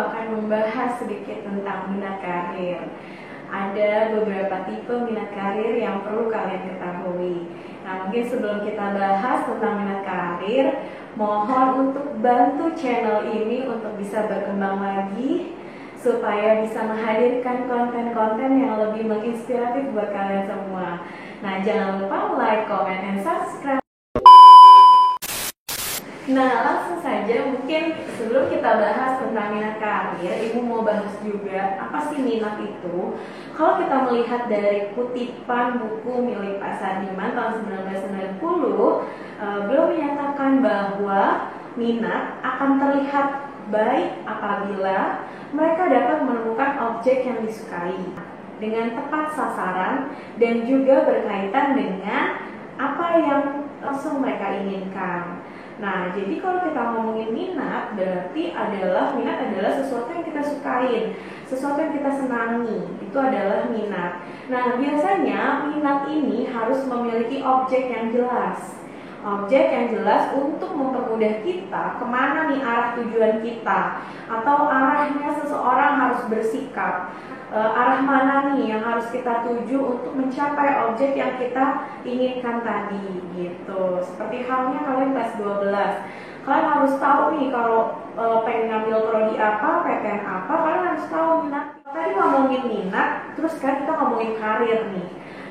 akan membahas sedikit tentang minat karir. Ada beberapa tipe minat karir yang perlu kalian ketahui. Nah, mungkin sebelum kita bahas tentang minat karir, mohon untuk bantu channel ini untuk bisa berkembang lagi, supaya bisa menghadirkan konten-konten yang lebih menginspiratif buat kalian semua. Nah, jangan lupa like, comment, and subscribe. Nah, langsung saja, mungkin sebelum kita bahas tentang minat karir, Ibu mau bahas juga apa sih minat itu. Kalau kita melihat dari kutipan buku milik Pak Sardiman tahun 1990, beliau menyatakan bahwa minat akan terlihat baik apabila mereka dapat menemukan objek yang disukai dengan tepat sasaran dan juga berkaitan dengan apa yang langsung mereka inginkan. Nah, jadi kalau kita ngomongin minat, berarti minat adalah sesuatu yang kita sukain, sesuatu yang kita senangi, itu adalah minat. Nah, biasanya minat ini harus memiliki objek yang jelas. Objek yang jelas untuk mempermudah kita kemana nih arah tujuan kita, atau arahnya seseorang harus bersikap, arah mana nih yang harus kita tuju untuk mencapai objek yang kita inginkan tadi gitu. Seperti halnya kalian kelas 12, kalian harus tahu nih kalau pengen ngambil prodi apa, PTN apa, kalian harus tahu minat. Tadi ngomongin minat, terus kan kita ngomongin karir nih.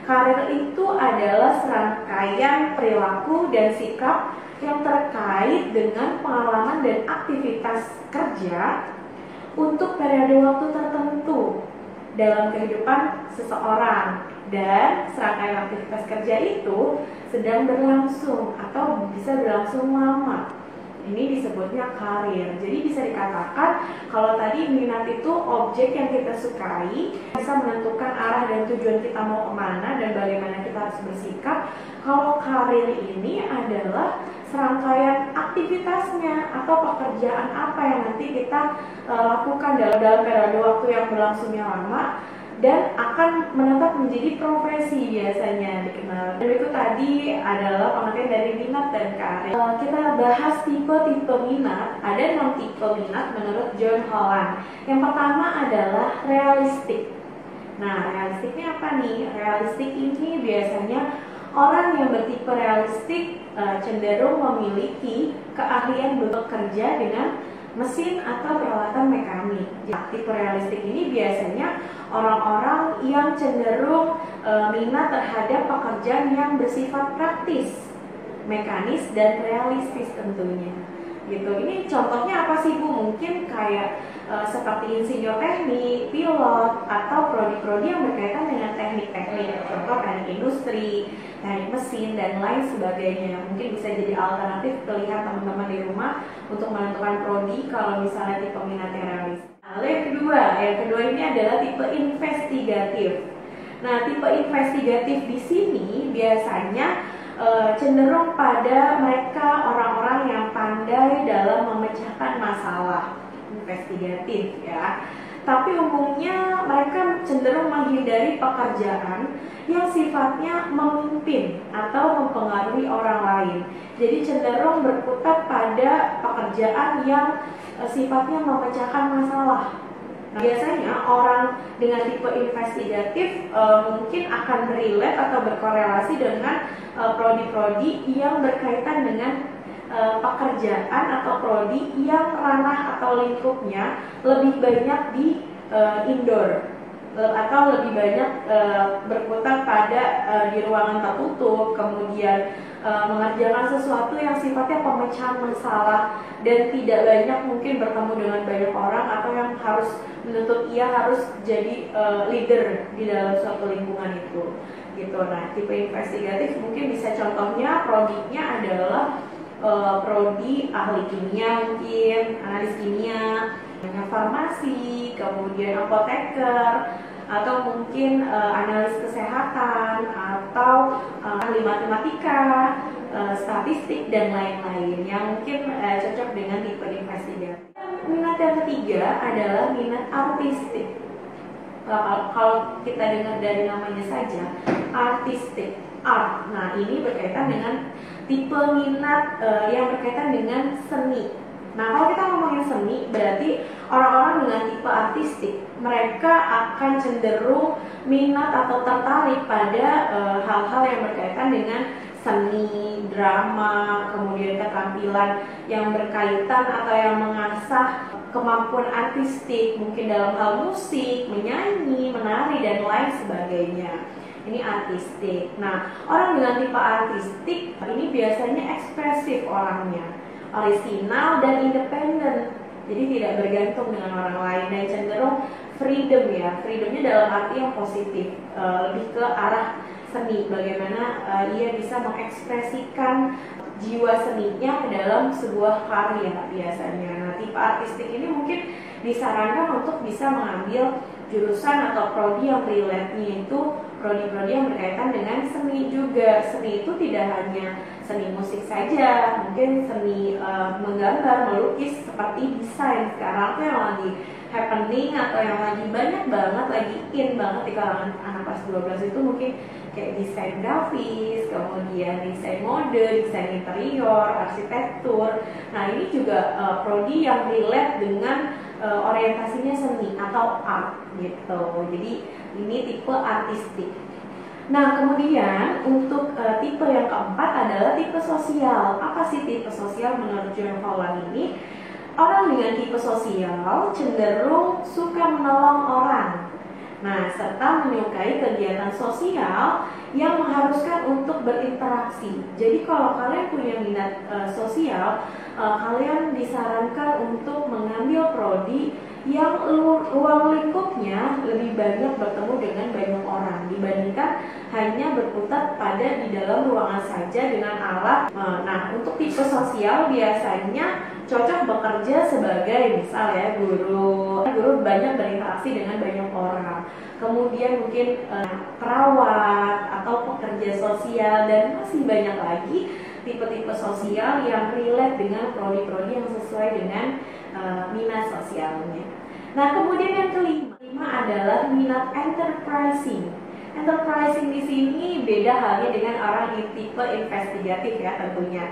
Karir itu adalah serangkaian perilaku dan sikap yang terkait dengan pengalaman dan aktivitas kerja untuk periode waktu tertentu dalam kehidupan seseorang, dan serangkaian aktivitas kerja itu sedang berlangsung atau bisa berlangsung lama. Ini disebutnya karir. Jadi bisa dikatakan kalau tadi minat itu objek yang kita sukai, bisa menentukan arah dan tujuan kita mau kemana dan bagaimana kita harus bersikap. Kalau karir ini adalah serangkaian aktivitasnya atau pekerjaan apa yang nanti kita lakukan dalam periode waktu yang berlangsungnya lama dan akan menetap menjadi profesi biasanya dikenal. Dan itu tadi adalah pengertian dari minat dan karir. Kita bahas tipe-tipe minat. Ada 6 tipe minat menurut John Holland. Yang pertama adalah realistik. Nah, realistiknya apa nih? Realistik ini biasanya orang yang bertipe realistik cenderung memiliki keahlian bekerja dengan mesin atau peralatan mekanik. Tipe realistik ini biasanya orang-orang yang cenderung minat terhadap pekerjaan yang bersifat praktis, mekanis, dan realistis tentunya. Gitu. Ini contohnya apa sih Bu? Mungkin kayak seperti insinyur teknik, pilot, atau prodi-prodi yang berkaitan dengan teknik-teknik. Contoh teknik industri, teknik mesin, dan lain sebagainya. Mungkin bisa jadi alternatif pilihan teman-teman di rumah untuk menentukan prodi kalau misalnya tipe minatnya realis. Lalu yang kedua ini adalah tipe investigatif. Nah, tipe investigatif di sini biasanya cenderung pada mereka orang-orang yang pandai dalam memecahkan masalah investigatif ya. Tapi umumnya mereka cenderung menghindari pekerjaan yang sifatnya memimpin atau mempengaruhi orang lain. Jadi cenderung berkutat pada pekerjaan yang sifatnya memecahkan masalah. Nah, biasanya orang dengan tipe investigatif mungkin akan relate atau berkorelasi dengan prodi-prodi yang berkaitan dengan pekerjaan atau prodi yang ranah atau lingkupnya lebih banyak di indoor atau lebih banyak berkutat pada di ruangan tertutup, kemudian mengerjakan sesuatu yang sifatnya pemecahan masalah dan tidak banyak mungkin bertemu dengan banyak orang atau yang harus menuntut ia harus jadi leader di dalam suatu lingkungan itu gitu. Nah, tipe investigatif mungkin bisa contohnya prodinya adalah prodi ahli kimia, mungkin analis kimia, farmasi, kemudian apoteker, atau mungkin analis kesehatan, atau ahli matematika, statistik, dan lain-lain yang mungkin cocok dengan tipe investigatif. Minat yang ketiga adalah minat artistik. Kalau kita dengar dari namanya saja, artistik, art. Nah, ini berkaitan dengan tipe minat yang berkaitan dengan seni. Nah, kalau kita ngomongin seni, berarti orang-orang dengan tipe artistik, mereka akan cenderung minat atau tertarik pada hal-hal yang berkaitan dengan seni, drama, kemudian keterampilan yang berkaitan atau yang mengasah kemampuan artistik, mungkin dalam hal musik, menyanyi, menari, dan lain sebagainya. Ini artistik. Nah, orang dengan tipe artistik ini biasanya ekspresif orangnya, orisinal dan independen. Jadi tidak bergantung dengan orang lain dan cenderung freedom ya. Freedomnya dalam arti yang positif, lebih ke arah seni. Bagaimana ia bisa mengekspresikan jiwa seninya ke dalam sebuah karya biasanya. Nah, tipe artistik ini mungkin disarankan untuk bisa mengambil jurusan atau prodi yang relate-nya itu prodi-prodi yang berkaitan dengan seni juga. Seni itu tidak hanya seni musik saja, mungkin seni menggambar, melukis, seperti desain sekarang tuh yang lagi happening atau yang lagi banyak banget, lagi in banget di kalangan anak kelas 12 itu, mungkin kayak desain grafis, kemudian desain mode, desain interior, arsitektur. Nah, ini juga prodi yang relate dengan orientasinya seni atau art gitu. Jadi ini tipe artistik. Nah, kemudian untuk tipe yang keempat adalah tipe sosial. Apa sih tipe sosial menurut John Holland ini? Orang dengan tipe sosial cenderung suka menolong orang. Nah, serta menyukai kegiatan sosial yang mengharuskan untuk berinteraksi. Jadi kalau kalian punya minat sosial, kalian disarankan untuk mengambil prodi yang ruang lingkupnya lebih banyak bertemu dengan banyak orang dibandingkan hanya berkutat pada di dalam ruangan saja dengan alat. Nah, untuk tipe sosial biasanya cocok bekerja sebagai misal ya guru banyak berinteraksi dengan banyak orang, kemudian mungkin perawat atau pekerja sosial, dan masih banyak lagi tipe-tipe sosial yang relate dengan prodi-prodi yang sesuai dengan minat sosialnya. Nah, kemudian yang kelima adalah minat enterprising. Enterprising di sini beda halnya dengan orang di tipe investigatif ya tentunya.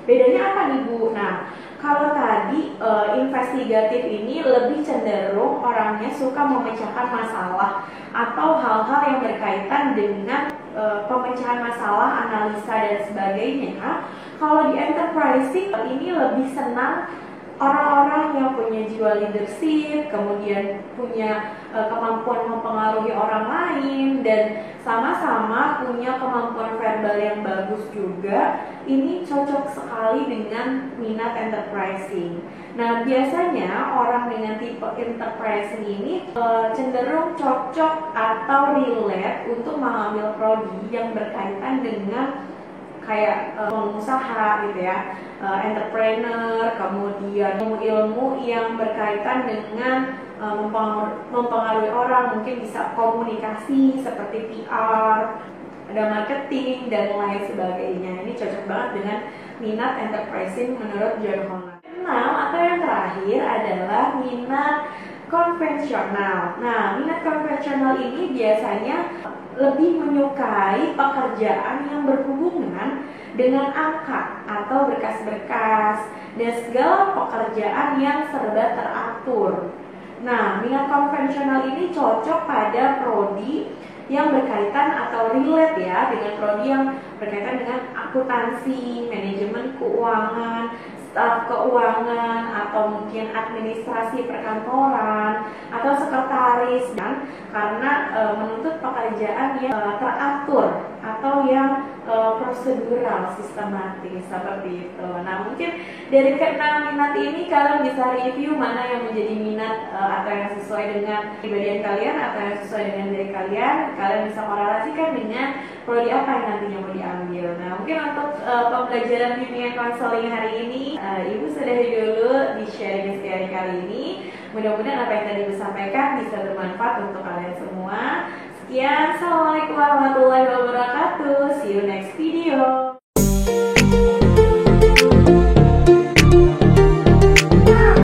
Bedanya apa nih Bu? Nah, kalau tadi investigatif ini lebih cenderung orangnya suka memecahkan masalah atau hal-hal yang berkaitan dengan pemecahan masalah, analisa dan sebagainya. Kalau di enterprising ini lebih senang orang-orang yang punya jiwa leadership, kemudian punya kemampuan mempengaruhi orang lain, dan sama-sama punya kemampuan verbal yang bagus juga. Ini cocok sekali dengan minat enterprising. Nah, biasanya orang dengan tipe enterprising ini cenderung cocok atau relate untuk mengambil prodi yang berkaitan dengan kayak pengusaha gitu ya, entrepreneur, kemudian ilmu yang berkaitan dengan mempengaruhi orang, mungkin bisa komunikasi seperti PR, ada marketing dan lain sebagainya. Ini cocok banget dengan minat enterprising menurut John Holland. Enam atau yang terakhir adalah minat konvensional. Nah, minat konvensional ini biasanya lebih menyukai pekerjaan yang berhubungan dengan angka atau berkas-berkas dan segala pekerjaan yang serba teratur. Nah, minat konvensional ini cocok pada prodi yang berkaitan atau relate ya dengan prodi yang berkaitan dengan akuntansi, manajemen keuangan, staf keuangan, atau mungkin administrasi perkantoran atau sekretaris, dan karena menuntut pekerjaan yang teratur atau yang prosedural, sistematis seperti itu. Nah, mungkin dari keenam minat ini kalian bisa review mana yang menjadi minat atau yang sesuai dengan kepribadian kalian atau yang sesuai dengan diri kalian. Kalian bisa korelasikan dengan prodi apa yang nantinya mau diambil. Nah, mungkin untuk pembelajaran bimbingan konseling hari ini Ibu sudahi dulu di sharing kali ini. Mudah-mudahan apa yang tadi Ibu sampaikan bisa bermanfaat untuk kalian semua. Sekian, assalamualaikum warahmatullahi wabarakatuh. See you next video.